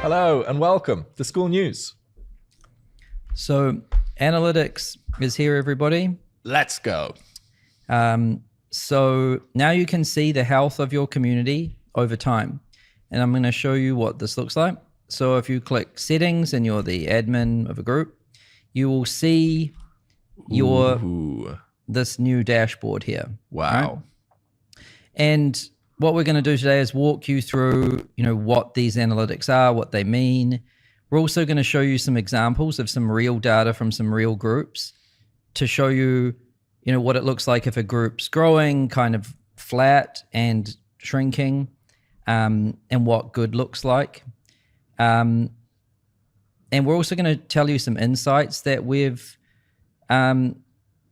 Hello and welcome to Skool News. So analytics is here, everybody. Let's go. So now you can see the health of your community over time. And I'm going to show you what this looks like. So if you click settings and you're the admin of a group, you will see this new dashboard here. Wow. Right? And what we're going to do today is walk you through, what these analytics are, what they mean. We're also going to show you some examples of some real data from some real groups to show you, what it looks like if a group's growing, kind of flat and shrinking, and what good looks like. And we're also going to tell you some insights that we've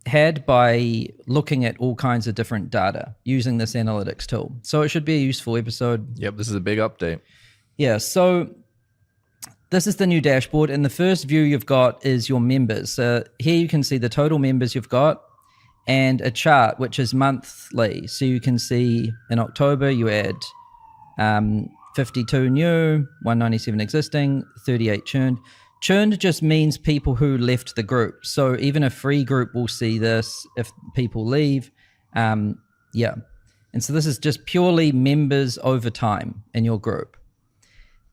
had by looking at all kinds of different data using this analytics tool. So it should be a useful episode. Yep, this is a big update. Yeah, so this is the new dashboard, and the first view you've got is your members. Here you can see the total members you've got and a chart which is monthly. So you can see in October you had 52 new, 197 existing, 38 churned. Churned just means people who left the group. So even a free group will see this if people leave. And so this is just purely members over time in your group.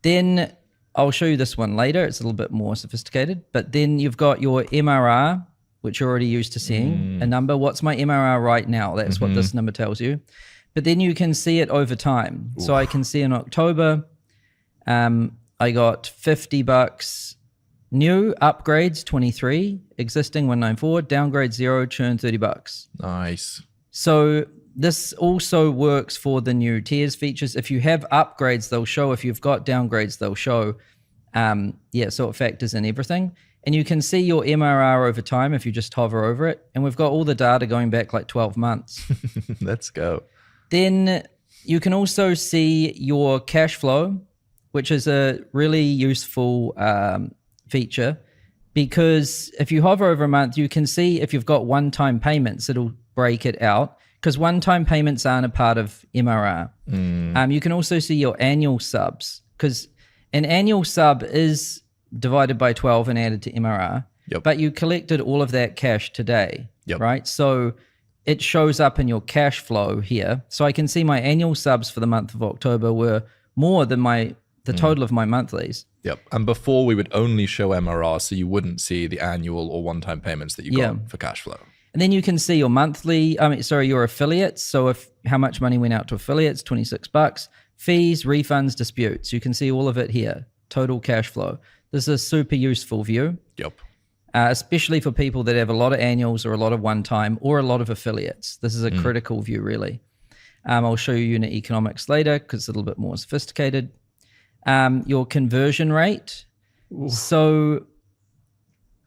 Then I'll show you this one later. It's a little bit more sophisticated. But then you've got your MRR, which you're already used to seeing a number. What's my MRR right now? That's what this number tells you. But then you can see it over time. So I can see in October, I got $50 new, upgrades 23, existing 194, downgrade 0, churn $30. Nice. So this also works for the new tiers features. If you have upgrades, they'll show. If you've got downgrades, they'll show. So it factors in everything. And you can see your MRR over time if you just hover over it. And we've got all the data going back like 12 months. Let's go. Then you can also see your cash flow, which is a really useful feature, because if you hover over a month, you can see if you've got one-time payments, it'll break it out, because one-time payments aren't a part of MRR. You can also see your annual subs, because an annual sub is divided by 12 and added to MRR, but you collected all of that cash today, right? So it shows up in your cash flow here. So I can see my annual subs for the month of October were more than the total of my monthlies. Yep. And before we would only show MRR, so you wouldn't see the annual or one-time payments that you got for cash flow. And then you can see your your affiliates. So how much money went out to affiliates, $26, fees, refunds, disputes. You can see all of it here, total cash flow. This is a super useful view. Yep. Especially for people that have a lot of annuals or a lot of one-time or a lot of affiliates. This is a critical view, really. I'll show you unit economics later because it's a little bit more sophisticated. Your conversion rate. Ooh. So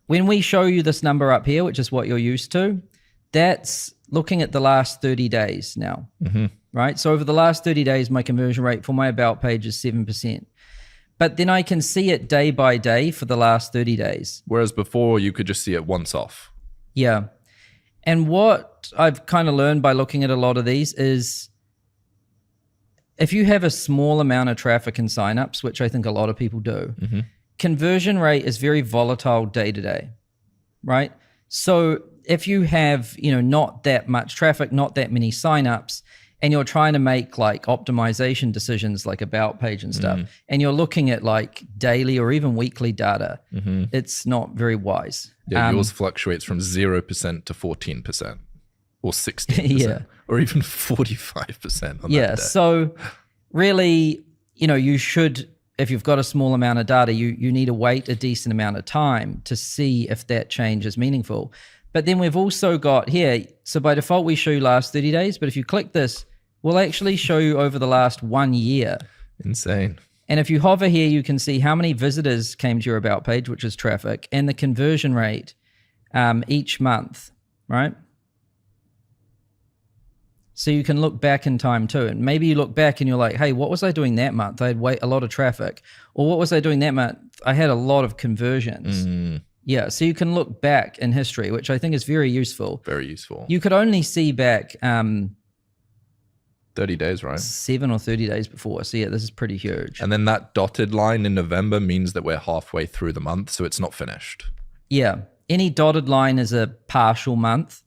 when we show you this number up here, which is what you're used to, that's looking at the last 30 days now, right? So over the last 30 days, my conversion rate for my About page is 7%. But then I can see it day by day for the last 30 days. Whereas before you could just see it once off. Yeah. And what I've kind of learned by looking at a lot of these is if you have a small amount of traffic and signups, which I think a lot of people do, conversion rate is very volatile day to day, right? So if you have, not that much traffic, not that many signups, and you're trying to make like optimization decisions like About page and stuff, and you're looking at like daily or even weekly data, it's not very wise. Yeah, yours fluctuates from 0% to 14%. Or 16%, or even 45% on that day. So really, you should, if you've got a small amount of data, you need to wait a decent amount of time to see if that change is meaningful. But then we've also got here, so by default we show you last 30 days, but if you click this, we'll actually show you over the last 1 year. Insane. And if you hover here, you can see how many visitors came to your About page, which is traffic, and the conversion rate each month, right? So you can look back in time too. And maybe you look back and you're like, hey, what was I doing that month? I had a lot of traffic. Or what was I doing that month? I had a lot of conversions. Yeah, so you can look back in history, which I think is very useful. Very useful. You could only see back 30 days, right? 7 or 30 days before. So yeah, this is pretty huge. And then that dotted line in November means that we're halfway through the month, so it's not finished. Yeah. Any dotted line is a partial month.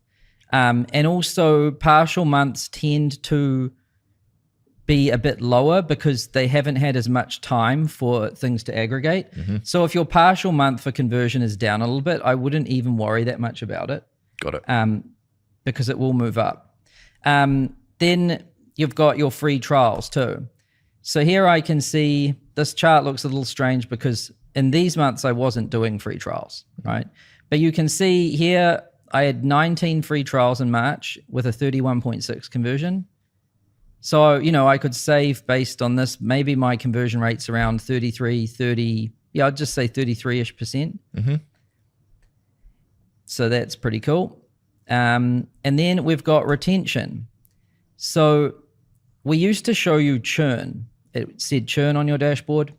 And also partial months tend to be a bit lower because they haven't had as much time for things to aggregate. So if your partial month for conversion is down a little bit, I wouldn't even worry that much about it. Got it. Because it will move up. Then you've got your free trials too. So here I can see this chart looks a little strange because in these months I wasn't doing free trials, right? But you can see here I had 19 free trials in March with a 31.6 conversion. So, I could save based on this. Maybe my conversion rate's around 30, yeah, I'd just say 33-ish%. So that's pretty cool. And then we've got retention. So we used to show you churn. It said churn on your dashboard.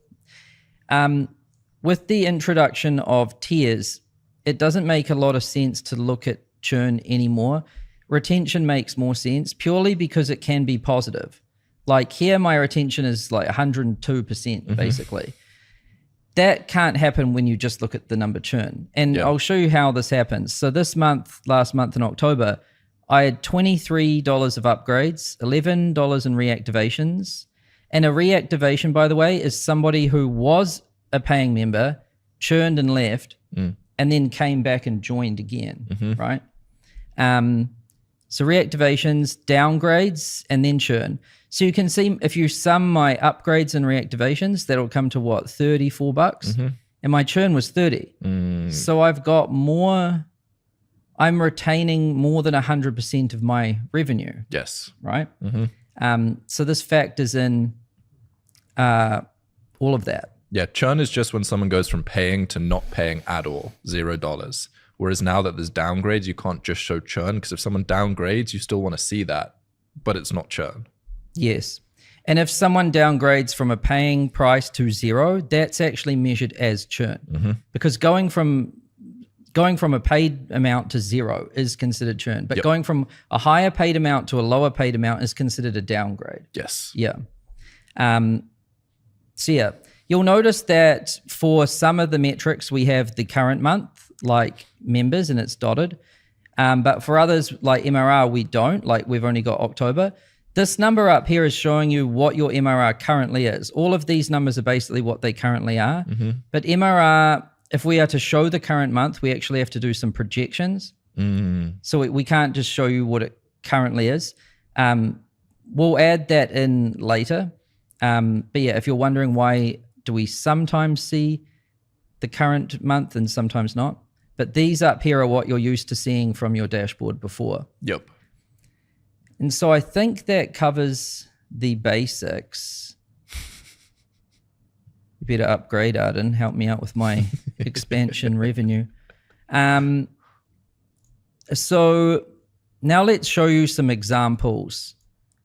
With the introduction of tiers, it doesn't make a lot of sense to look at churn anymore. Retention makes more sense purely because it can be positive. Like here, my retention is like 102% basically. That can't happen when you just look at the number churn. And I'll show you how this happens. So this month, last month in October, I had $23 of upgrades, $11 in reactivations. And a reactivation, by the way, is somebody who was a paying member, churned and left, and then came back and joined again, right? So reactivations, downgrades, and then churn. So you can see if you sum my upgrades and reactivations, that'll come to what, $34? And my churn was 30. So I've got more, I'm retaining more than 100% of my revenue. Yes. Right? So this factors in all of that. Yeah, churn is just when someone goes from paying to not paying at all, $0. Whereas now that there's downgrades, you can't just show churn because if someone downgrades, you still want to see that, but it's not churn. Yes. And if someone downgrades from a paying price to 0, that's actually measured as churn because going from a paid amount to 0 is considered churn, but going from a higher paid amount to a lower paid amount is considered a downgrade. Yes. Yeah. So yeah, you'll notice that for some of the metrics, we have the current month, like members, and it's dotted. But for others, like MRR, we don't. Like we've only got October. This number up here is showing you what your MRR currently is. All of these numbers are basically what they currently are. But MRR, if we are to show the current month, we actually have to do some projections. So we can't just show you what it currently is. We'll add that in later. But yeah, if you're wondering why do we sometimes see the current month and sometimes not, but these up here are what you're used to seeing from your dashboard before. Yep. And so I think that covers the basics. You better upgrade, Arden. Help me out with my expansion revenue. So now let's show you some examples.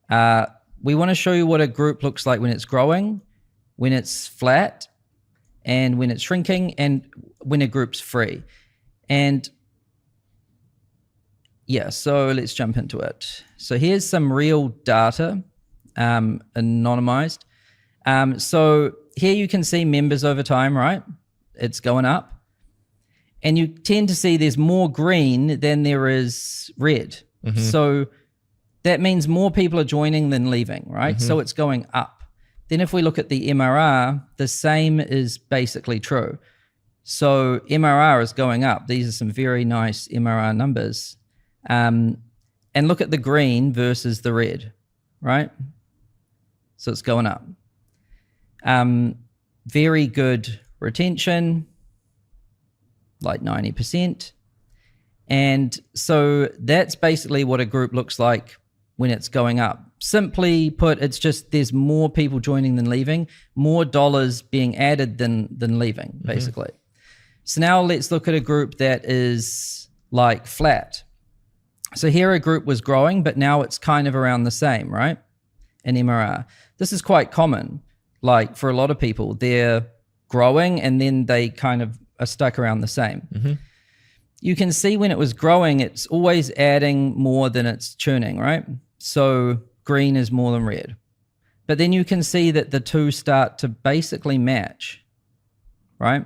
We want to show you what a group looks like when it's growing, when it's flat, and when it's shrinking, and when a group's free. And yeah, so let's jump into it. So here's some real data, anonymized. So here you can see members over time, right? It's going up. And you tend to see there's more green than there is red. So that means more people are joining than leaving, right? So it's going up. Then if we look at the MRR, the same is basically true. So MRR is going up. These are some very nice MRR numbers. And look at the green versus the red, right? So it's going up. Very good retention, like 90%. And so that's basically what a group looks like when it's going up. Simply put, it's just there's more people joining than leaving, more dollars being added than leaving, basically. So now let's look at a group that is like flat. So here a group was growing, but now it's kind of around the same, right? In MRR. This is quite common. Like for a lot of people, they're growing and then they kind of are stuck around the same. You can see when it was growing, it's always adding more than it's churning, right? So green is more than red. But then you can see that the two start to basically match, right?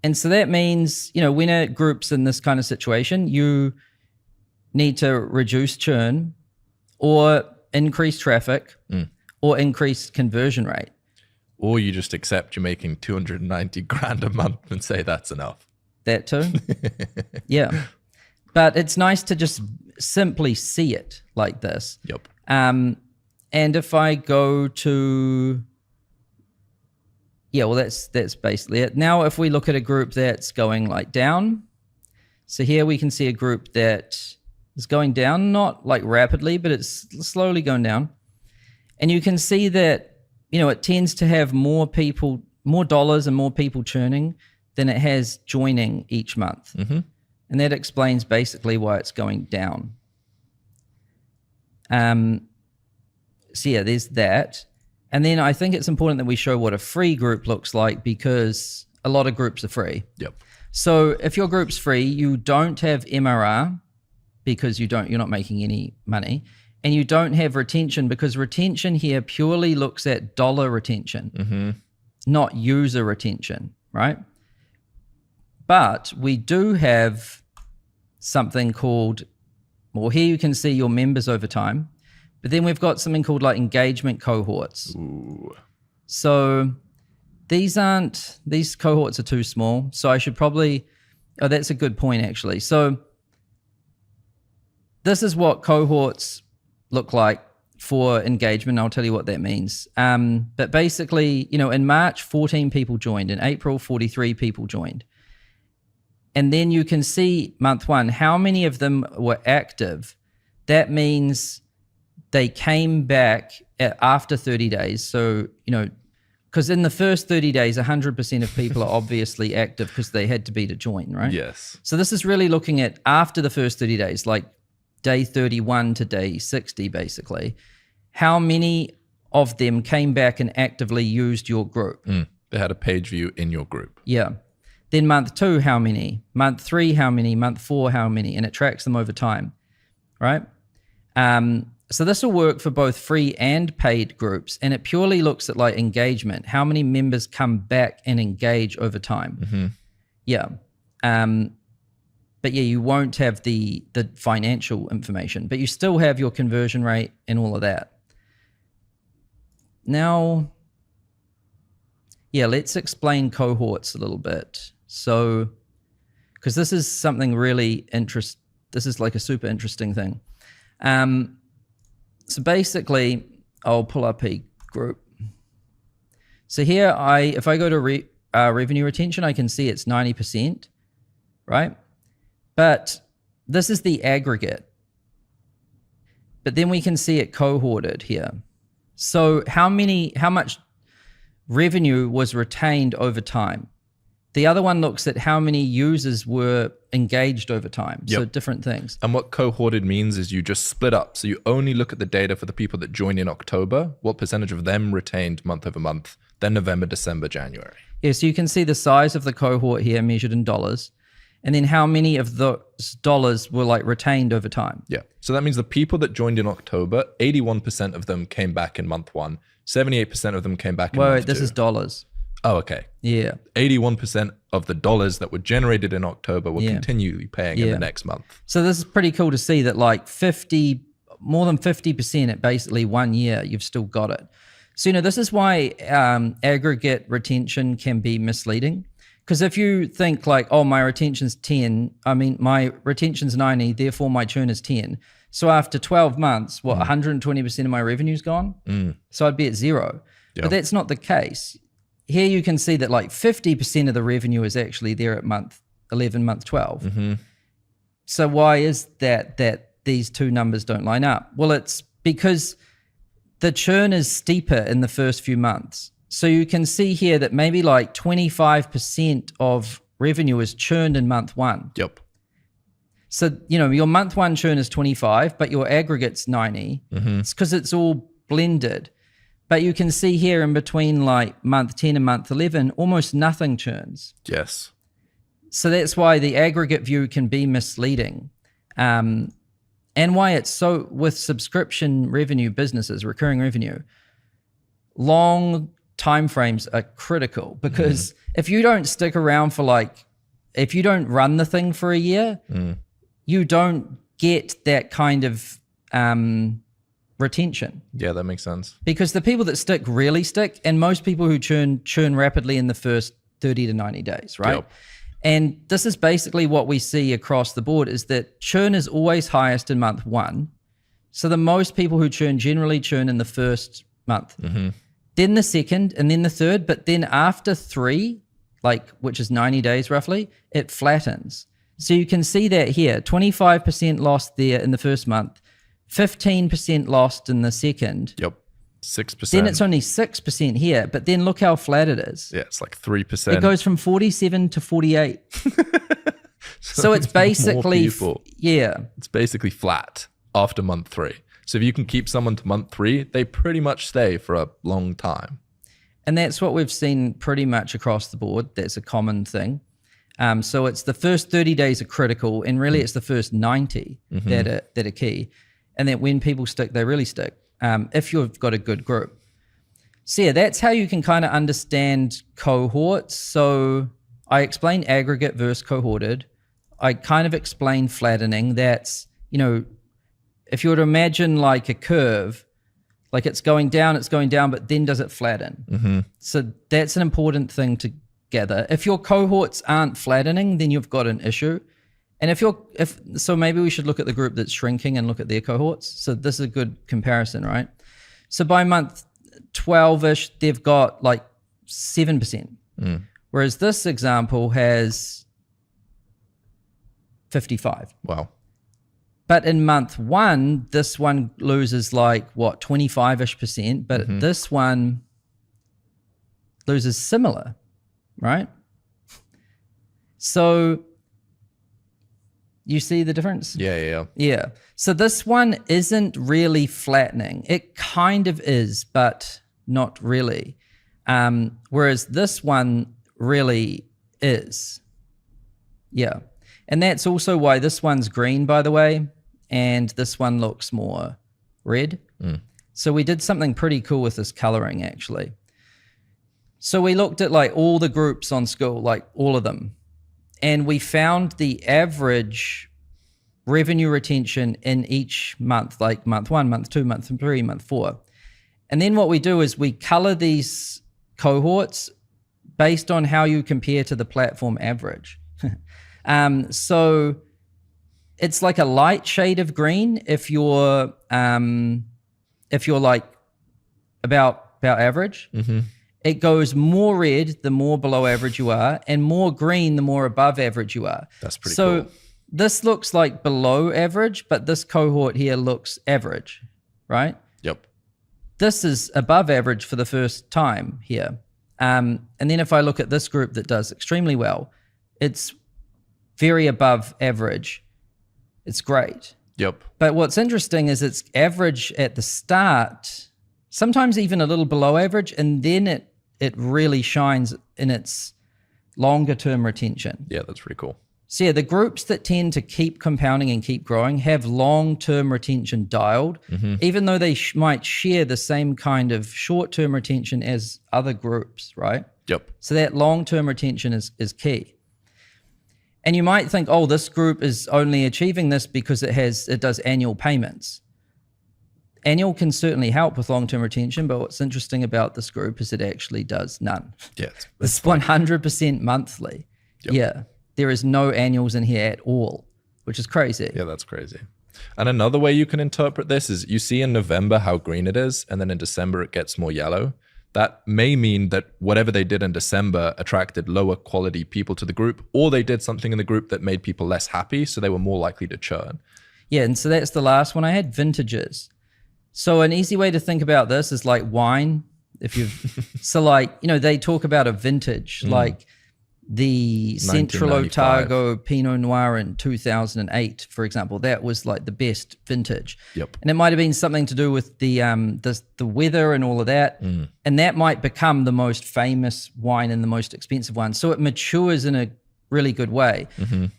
And so that means, when a group's in this kind of situation, you need to reduce churn or increase traffic or increase conversion rate. Or you just accept you're making 290 grand a month and say that's enough. That too. Yeah. But it's nice to just simply see it like this. Yep. And if I go to, that's basically it. Now, if we look at a group that's going like down, so here we can see a group that is going down, not like rapidly, but it's slowly going down. And you can see that, it tends to have more people, more dollars and more people churning than it has joining each month. Mm-hmm. And that explains basically why it's going down. So yeah, there's that. And then I think it's important that we show what a free group looks like, because a lot of groups are free. Yep. So if your group's free, you don't have MRR because you're not making any money. And you don't have retention, because retention here purely looks at dollar retention, not user retention, right? But we do have something called, well, here you can see your members over time, but then we've got something called like engagement cohorts. Ooh. So these cohorts are too small. So I should probably, that's a good point actually. So this is what cohorts look like for engagement. I'll tell you what that means. But basically, in March, 14 people joined. In April, 43 people joined. And then you can see month one, how many of them were active. That means they came back after 30 days. So, because in the first 30 days, 100% of people are obviously active because they had to be to join, right? Yes. So this is really looking at after the first 30 days, like day 31 to day 60, basically. How many of them came back and actively used your group? They had a page view in your group. Yeah. Then month two, how many? Month three, how many? Month four, how many? And it tracks them over time, right? So this will work for both free and paid groups. And it purely looks at like engagement. How many members come back and engage over time? Mm-hmm. Yeah. But yeah, you won't have the financial information, but you still have your conversion rate and all of that. Now, yeah, let's explain cohorts a little bit. So, because this is something really this is like a super interesting thing. So basically, I'll pull up a group. So here, if I go to revenue retention, I can see it's 90%, right? But this is the aggregate. But then we can see it cohorted here. So how much revenue was retained over time? The other one looks at how many users were engaged over time. Yep. So different things. And what cohorted means is you just split up. So you only look at the data for the people that joined in October, what percentage of them retained month over month, then November, December, January. Yeah, so you can see the size of the cohort here measured in dollars, and then how many of those dollars were like retained over time. Yeah. So that means the people that joined in October, 81% of them came back in month one, 78% of them came back in month two. This is dollars. Oh, okay. Yeah. 81% of the dollars that were generated in October will continue paying in the next month. So this is pretty cool to see that like more than 50% at basically 1 year, you've still got it. So, this is why aggregate retention can be misleading. Because if you think like, oh, my retention's 10, my retention's 90, therefore my churn is 10. So after 12 months, 120% of my revenue's gone? So I'd be at zero. Yep. But that's not the case. Here you can see that like 50% of the revenue is actually there at month 11, month 12. Mm-hmm. So why is that these two numbers don't line up? Well, it's because the churn is steeper in the first few months. So you can see here that maybe like 25% of revenue is churned in month one. Yep. So, your month one churn is 25, but your aggregate's 90. Mm-hmm. It's because it's all blended. But you can see here in between like month 10 and month 11, almost nothing churns. Yes. So that's why the aggregate view can be misleading. and why it's so, with subscription revenue businesses, recurring revenue, long timeframes are critical, because if you don't stick around for if you don't run the thing for a year, you don't get that kind of retention. Yeah, that makes sense. Because the people that stick really stick, and most people who churn rapidly in the first 30 to 90 days, right? Yep. And this is basically what we see across the board, is that churn is always highest in month 1. So the most people who generally churn in the first month, then the second, and then the third. But then after 3, which is 90 days roughly, it flattens. So you can see that here, 25% lost there in the first month, 15% lost in the second. Yep. 6%. Then it's only 6% here, but then look how flat it is. Yeah, it's like 3%. It goes from 47 to 48. So it's basically, it's basically flat after month 3. So if you can keep someone to month 3, they pretty much stay for a long time. And that's what we've seen pretty much across the board. That's a common thing. So it's the first 30 days are critical, and really it's the first 90 that are key. And that when people stick, they really stick, if you've got a good group. So yeah, that's how you can kind of understand cohorts. So I explained aggregate versus cohorted. I kind of explained flattening. That's, if you were to imagine like a curve, like it's going down, but then does it flatten? So that's an important thing to gather. If your cohorts aren't flattening, then you've got an issue. And so maybe we should look at the group that's shrinking and look at their cohorts. So this is a good comparison, right? So by month 12-ish, they've got like 7%. Whereas this example has 55. Wow. But in month 1, this one loses 25-ish%, but this one loses similar, right? So you see the difference? Yeah. So this one isn't really flattening. It kind of is, but not really. Whereas this one really is. Yeah. And that's also why this one's green, by the way, and this one looks more red. So we did something pretty cool with this coloring, actually. So we looked at all the groups on Skool, all of them. And we found the average revenue retention in each month, like month 1, month 2, month 3, month 4. And then what we do is we color these cohorts based on how you compare to the platform average. So it's like a light shade of green if you're about average. It goes more red the more below average you are, and more green the more above average you are. That's pretty cool. So this looks like below average, but this cohort here looks average, right? Yep. This is above average for the first time here. And then if I look at this group that does extremely well, it's very above average. It's great. Yep. But what's interesting is it's average at the start, sometimes even a little below average, and then it really shines in its longer term retention. Yeah, that's pretty cool. So yeah, the groups that tend to keep compounding and keep growing have long-term retention dialed, even though they might share the same kind of short-term retention as other groups, right? Yep. So that long-term retention is key. And you might think, oh, this group is only achieving this because it does annual payments. Annual can certainly help with long-term retention, but what's interesting about this group is it actually does none. Yeah. It's 100% monthly. Yep. Yeah. There is no annuals in here at all, which is crazy. Yeah, that's crazy. And another way you can interpret this is you see in November how green it is, and then in December it gets more yellow. That may mean that whatever they did in December attracted lower quality people to the group, or they did something in the group that made people less happy, so they were more likely to churn. Yeah, and so that's the last one I had, vintages. So an easy way to think about this is like wine. So they talk about a vintage, like the Central Otago Pinot Noir in 2008, for example. That was like the best vintage. Yep. And it might have been something to do with the weather and all of that. And that might become the most famous wine and the most expensive one. So it matures in a really good way.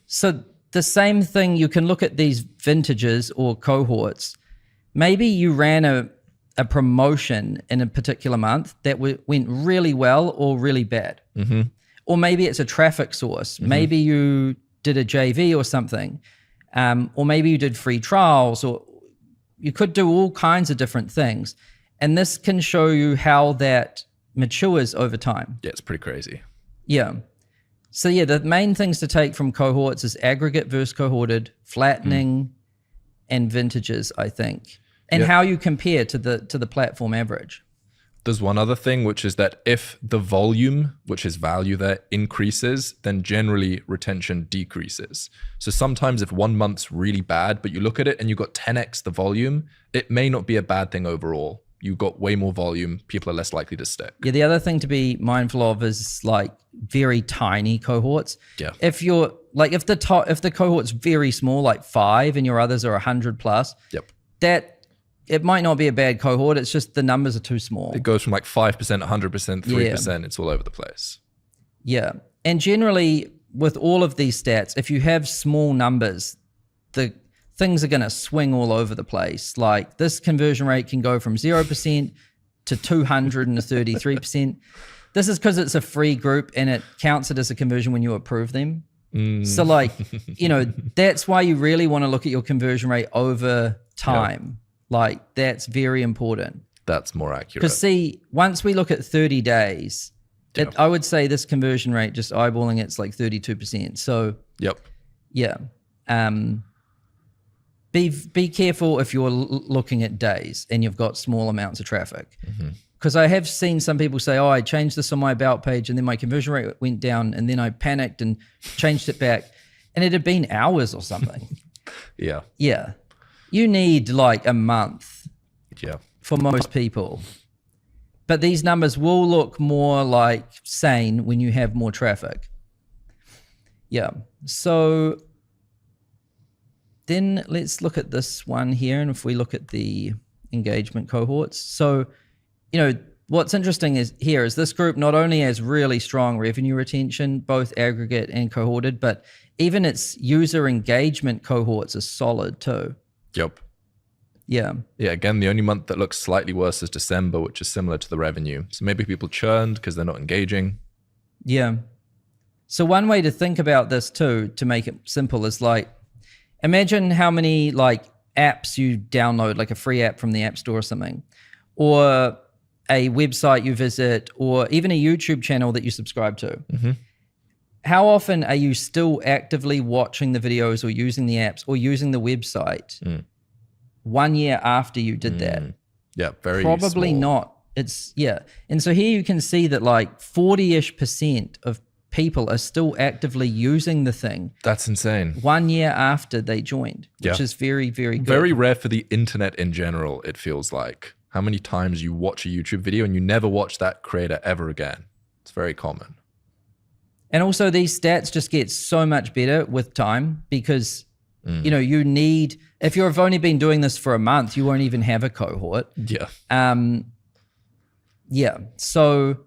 So the same thing, you can look at these vintages or cohorts. Maybe you ran a promotion in a particular month that went really well or really bad. Or maybe it's a traffic source. Maybe you did a JV or something. Or maybe you did free trials, or you could do all kinds of different things. And this can show you how that matures over time. Yeah, it's pretty crazy. Yeah. So yeah, the main things to take from cohorts is aggregate versus cohorted, flattening, and vintages, I think. And how you compare to the platform average. There's one other thing, which is that if the volume, which is value there, increases, then generally retention decreases. So sometimes if 1 month's really bad, but you look at it and you got 10x the volume, it may not be a bad thing overall. You got way more volume, people are less likely to stick. Yeah, the other thing to be mindful of is like very tiny cohorts. Yeah. If you're like, if the cohort's very small, like 5, and your others are 100 plus, that it might not be a bad cohort. It's just the numbers are too small. It goes from like 5%, 100%, 3%. It's all over the place. Yeah. And generally with all of these stats, if you have small numbers, the things are going to swing all over the place. Like this conversion rate can go from 0% to 233%. This is because it's a free group and it counts it as a conversion when you approve them. So like, that's why you really want to look at your conversion rate over time. Like that's very important. That's more accurate. Because see, once we look at 30 days, I would say this conversion rate, just eyeballing it's like 32%. So yeah. Be careful if you're looking at days and you've got small amounts of traffic. Because I have seen some people say, oh, I changed this on my about page and then my conversion rate went down and then I panicked and changed it back. And it had been hours or something. Yeah. You need like a month for most people. But these numbers will look more like sane when you have more traffic. Yeah. So then let's look at this one here. And if we look at the engagement cohorts. So, what's interesting is this group not only has really strong revenue retention, both aggregate and cohorted, but even its user engagement cohorts are solid too. Yeah. Again, the only month that looks slightly worse is December, which is similar to the revenue. So maybe people churned because they're not engaging. Yeah. So one way to think about this too, to make it simple, is like, imagine how many like apps you download, like a free app from the App Store or something, or a website you visit, or even a YouTube channel that you subscribe to. How often are you still actively watching the videos or using the apps or using the website 1 year after you did that? Yeah, very Probably small. not. It's, And so here you can see that like 40-ish% of people are still actively using the thing. That's insane. 1 year after they joined, which is very, very good. Very rare for the internet in general, it feels like. How many times you watch a YouTube video and you never watch that creator ever again? It's very common. And also these stats just get so much better with time because, you need, if you've only been doing this for a month, you won't even have a cohort. So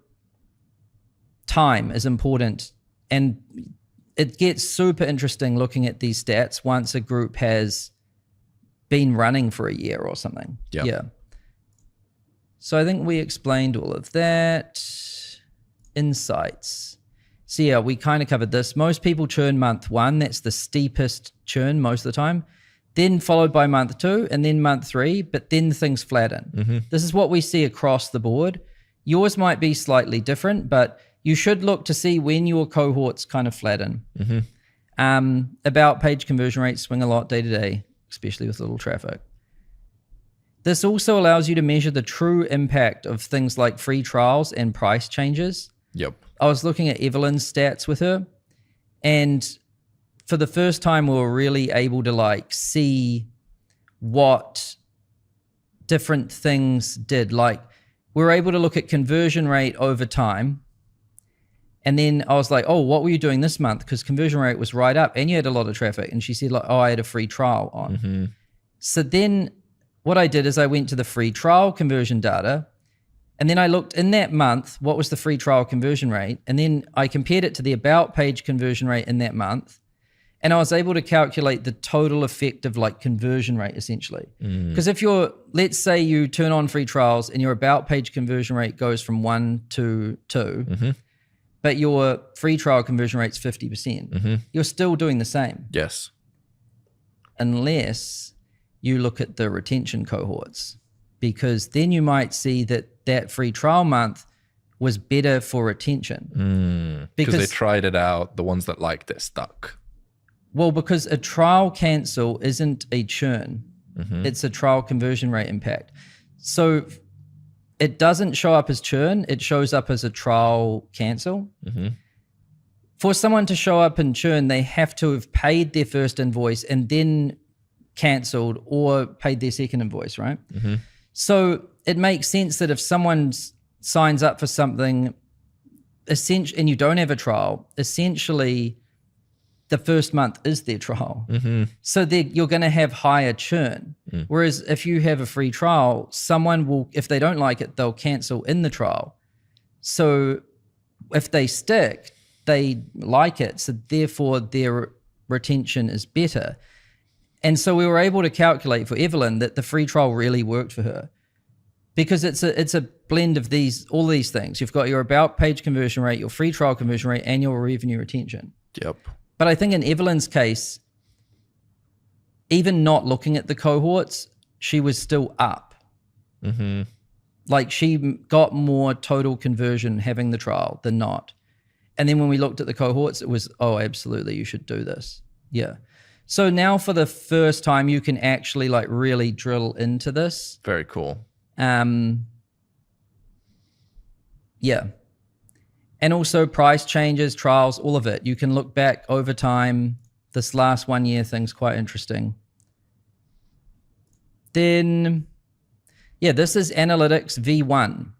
time is important, and it gets super interesting looking at these stats once a group has been running for a year or something. So I think we explained all of that. Insights. So we kind of covered this. Most people churn month 1. That's the steepest churn most of the time. Then followed by month 2 and then month 3, but then things flatten. This is what we see across the board. Yours might be slightly different, but you should look to see when your cohorts kind of flatten. About page conversion rates swing a lot day to day, especially with little traffic. This also allows you to measure the true impact of things like free trials and price changes. I was looking at Evelyn's stats with her, and for the first time we were really able to like see what different things did. Like we were able to look at conversion rate over time. And then I was like, oh, what were you doing this month? Because conversion rate was right up and you had a lot of traffic. And she said like, oh, I had a free trial on. So then what I did is I went to the free trial conversion data, and then I looked in that month, what was the free trial conversion rate? And then I compared it to the about page conversion rate in that month. And I was able to calculate the total effective like conversion rate essentially. Because if let's say you turn on free trials and your about page conversion rate goes from 1 to 2, but your free trial conversion rate's 50%, you're still doing the same. Yes. Unless you look at the retention cohorts, because then you might see that free trial month was better for retention. Because they tried it out, the ones that liked it stuck. Well, because a trial cancel isn't a churn. It's a trial conversion rate impact. So it doesn't show up as churn. It shows up as a trial cancel. For someone to show up in churn, they have to have paid their first invoice and then canceled or paid their second invoice, right? So it makes sense that if someone signs up for something and you don't have a trial, essentially the first month is their trial. So you're going to have higher churn. Whereas if you have a free trial, someone will, if they don't like it, they'll cancel in the trial. So if they stick, they like it. So therefore their retention is better. And so we were able to calculate for Evelyn that the free trial really worked for her, because it's a blend of all these things. You've got your about page conversion rate, your free trial conversion rate, and your revenue retention. Yep. But I think in Evelyn's case, even not looking at the cohorts, she was still up. Like she got more total conversion having the trial than not. And then when we looked at the cohorts, it was, oh, absolutely, you should do this. Yeah. So now for the first time, you can actually like really drill into this. Very cool. Yeah. And also price changes, trials, all of it. You can look back over time. This last 1 year thing's quite interesting. Then, yeah, this is Analytics V1.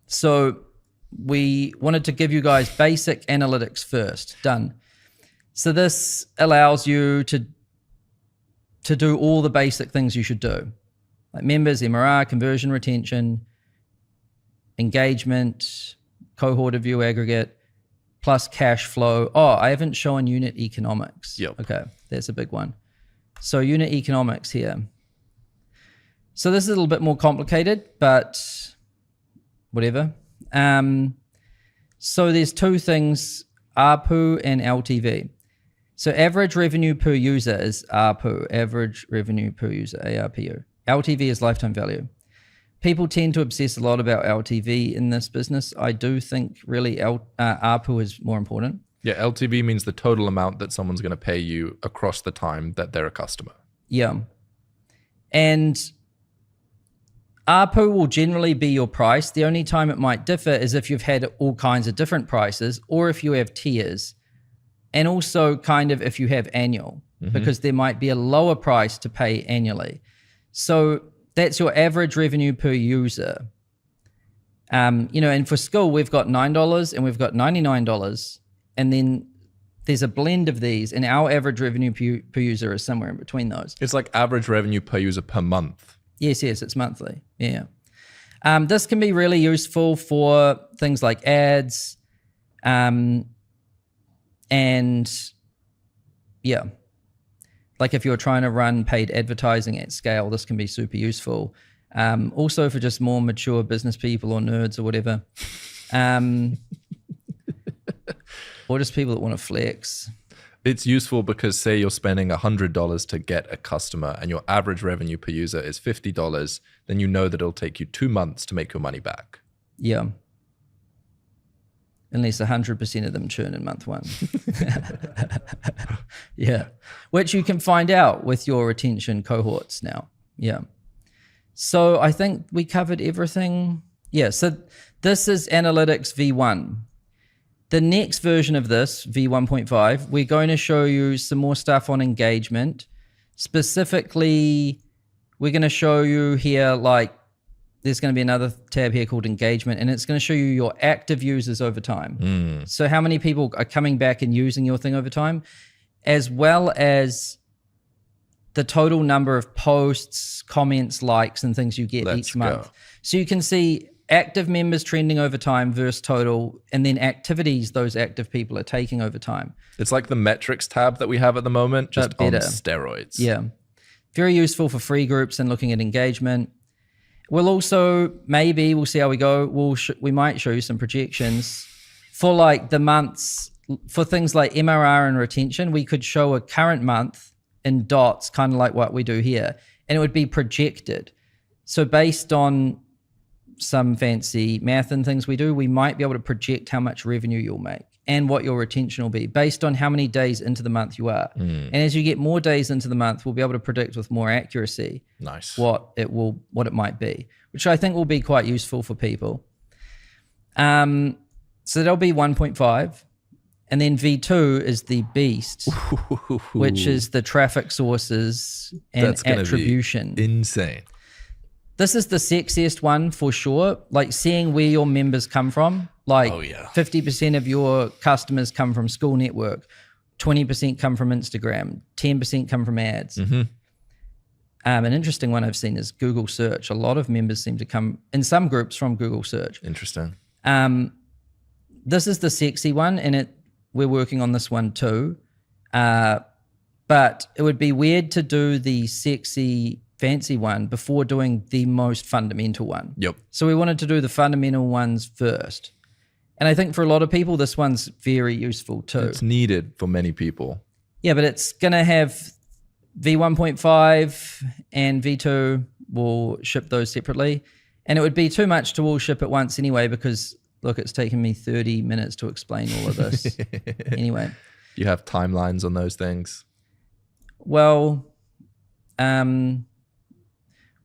So we wanted to give you guys basic analytics first. Done. So this allows you to do all the basic things you should do. Like members, MRR, conversion, retention, engagement, cohort of view aggregate, plus cash flow. Oh, I haven't shown unit economics. Yep. Okay, that's a big one. So unit economics here. So this is a little bit more complicated, but whatever. So there's two things, ARPU and LTV. So average revenue per user is ARPU, average revenue per user, ARPU. LTV is lifetime value. People tend to obsess a lot about LTV in this business. I do think really ARPU is more important. Yeah, LTV means the total amount that someone's going to pay you across the time that they're a customer. Yeah. And ARPU will generally be your price. The only time it might differ is if you've had all kinds of different prices or if you have tiers. And also kind of if you have annual, because there might be a lower price to pay annually. So that's your average revenue per user. And for Skool, we've got $9 and we've got $99. And then there's a blend of these, and our average revenue per user is somewhere in between those. It's like average revenue per user per month. Yes, it's monthly. Yeah. This can be really useful for things like ads. And yeah, like if you're trying to run paid advertising at scale, this can be super useful. Also for just more mature business people or nerds or whatever. Or just people that want to flex. It's useful because say you're spending $100 to get a customer and your average revenue per user is $50, then you know that it'll take you 2 months to make your money back. Yeah. Unless 100% of them churn in month one. Yeah. Which you can find out with your retention cohorts now. Yeah. So I think we covered everything. Yeah. So this is Analytics V1. The next version of this, V1.5, we're going to show you some more stuff on engagement. Specifically, we're going to show you here, like, there's going to be another tab here called engagement, and it's going to show you your active users over time. So how many people are coming back and using your thing over time, as well as the total number of posts, comments, likes, and things you get each month. So you can see active members trending over time versus total, and then activities those active people are taking over time. It's like the metrics tab that we have at the moment, just on steroids. Yeah. Very useful for free groups and looking at engagement. We'll also, maybe, we'll see how we go. We might show you some projections for like the months, for things like MRR and retention. We could show a current month in dots, kind of like what we do here, and it would be projected. So based on some fancy math and things we do, we might be able to project how much revenue you'll make and what your retention will be based on how many days into the month you are. And as you get more days into the month, we'll be able to predict with more accuracy what it might be, which I think will be quite useful for people. So that'll be 1.5. And then V2 is the beast, which is the traffic sources and That's gonna attribution. Be insane. This is the sexiest one for sure. Like seeing where your members come from. Like 50% of your customers come from Skool Network, 20% come from Instagram, 10% come from ads. An interesting one I've seen is Google search. A lot of members seem to come in some groups from Google search. Interesting. This is the sexy one, and we're working on this one too. But it would be weird to do the sexy fancy one before doing the most fundamental one. Yep. So we wanted to do the fundamental ones first. And I think for a lot of people, this one's very useful too. It's needed for many people. Yeah, but it's going to have V1.5 and V2. We'll ship those separately. And it would be too much to all ship at once anyway, because look, it's taken me 30 minutes to explain all of this. Anyway. You have timelines on those things? Well,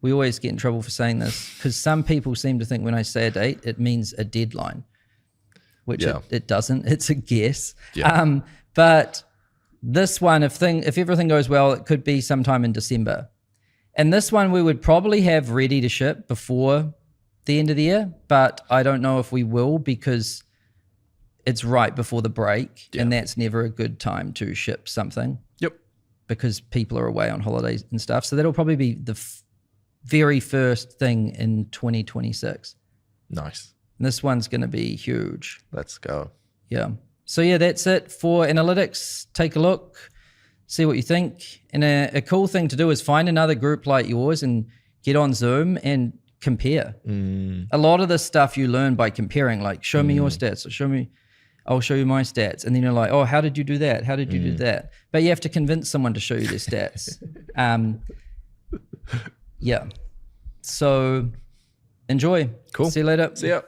we always get in trouble for saying this because some people seem to think when I say a date, it means a deadline, which it doesn't. It's a guess. Yeah. But this one, if everything goes well, it could be sometime in December. And this one we would probably have ready to ship before the end of the year, but I don't know if we will because it's right before the break, and that's never a good time to ship something. Yep. Because people are away on holidays and stuff. So that'll probably be the very first thing in 2026. Nice. And this one's going to be huge. Let's go. Yeah. So yeah, that's it for analytics. Take a look, see what you think. And a cool thing to do is find another group like yours and get on Zoom and compare. A lot of this stuff you learn by comparing, like show me your stats, or I'll show you my stats. And then you're like, oh, how did you do that? How did you do that? But you have to convince someone to show you their stats. Yeah. So enjoy. Cool. See you later. See ya.